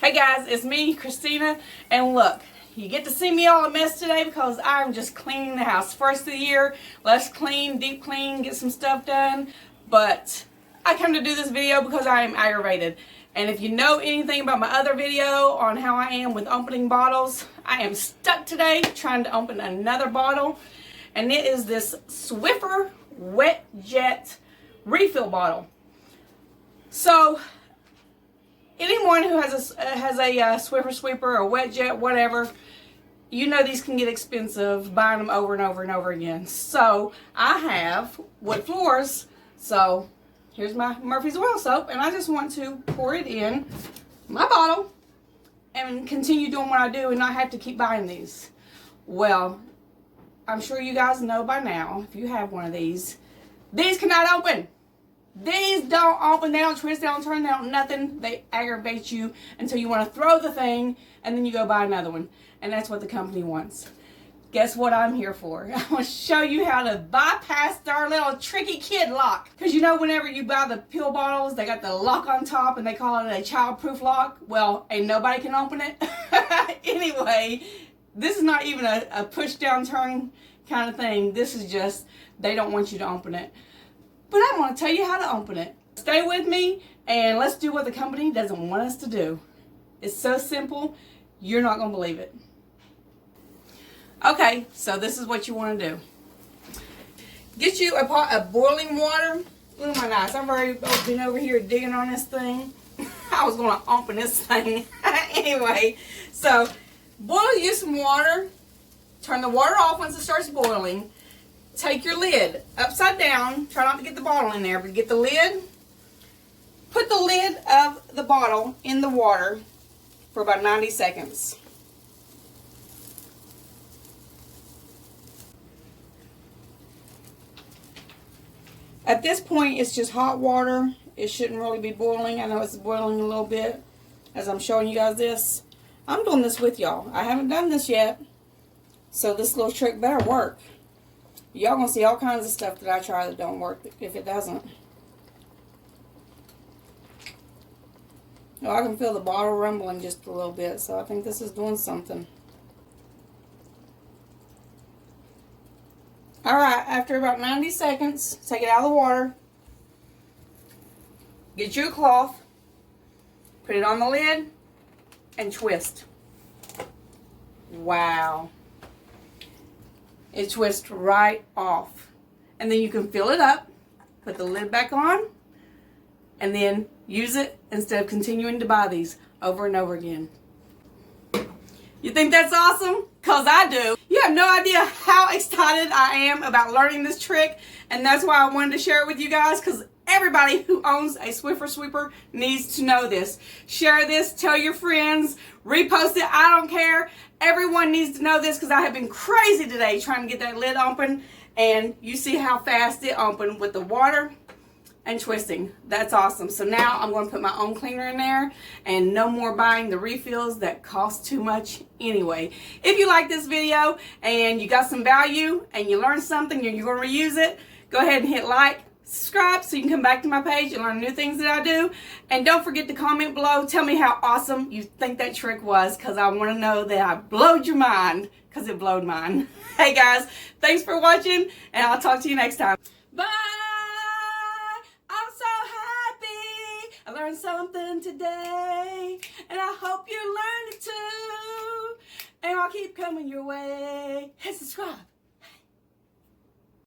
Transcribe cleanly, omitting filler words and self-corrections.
Hey guys, it's me, Christina, and look, you get to see me all a mess today because I'm just cleaning the house. First of the year, let's clean, deep clean, get some stuff done, but I come to do this video because I am aggravated. And if you know anything about my other video on how I am with opening bottles, I am stuck today trying to open another bottle, and it is this Swiffer Wet Jet refill bottle. So anyone who has a Swiffer Sweeper or Wet Jet, whatever, you know these can get expensive, buying them over and over and over again. So I have wood floors, so here's my Murphy's Oil Soap, and I just want to pour it in my bottle and continue doing what I do and not have to keep buying these. Well, I'm sure you guys know by now, if you have one of these cannot open. These don't open, they don't twist, they don't turn, they don't nothing. They aggravate you until you want to throw the thing and then you go buy another one. And that's what the company wants. Guess what I'm here for? I'm going to show you how to bypass their little tricky kid lock. Because you know whenever you buy the pill bottles, they got the lock on top and they call it a child-proof lock. Well, ain't nobody can open it. Anyway, this is not even a push-down turn kind of thing. This is just, they don't want you to open it. But I'm going to tell you how to open it. Stay with me and let's do what the company doesn't want us to do. It's so simple, you're not going to believe it. Okay, so this is what you want to do. Get you a pot of boiling water. Look at my knives. I've already been over here digging on this thing. I was going to open this thing. Anyway, so boil you some water. Turn the water off once it starts boiling. Take your lid upside down. Try not to get the bottle in there, but get the lid. Put the lid of the bottle in the water for about 90 seconds. At this point, it's just hot water. It shouldn't really be boiling. I know it's boiling a little bit as I'm showing you guys this. I'm doing this with y'all. I haven't done this yet, so this little trick better work. Y'all gonna see all kinds of stuff that I try that don't work if it doesn't. Oh, I can feel the bottle rumbling just a little bit, so I think this is doing something. Alright, after about 90 seconds, take it out of the water. Get you a cloth, put it on the lid, and twist. Wow. It twists right off. And then you can fill it up, put the lid back on, and then use it instead of continuing to buy these over and over again. You think that's awesome? Because I do. You have no idea how excited I am about learning this trick, and that's why I wanted to share it with you guys, because everybody who owns a Swiffer Sweeper needs to know this. Share this, tell your friends, repost it, I don't care. Everyone needs to know this because I have been crazy today trying to get that lid open, and you see how fast it opened with the water and twisting. That's awesome. So now I'm going to put my own cleaner in there, and no more buying the refills that cost too much anyway. If you like this video and you got some value and you learned something and you're going to reuse it, go ahead and hit like, subscribe so you can come back to my page and learn new things that I do. And don't forget to comment below. Tell me how awesome you think that trick was, because I want to know that I blowed your mind, because it blowed mine. Hey guys, thanks for watching, and I'll talk to you next time. Bye! I'm so happy I learned something today, and I hope you learned it too. And I'll keep coming your way. Hit subscribe.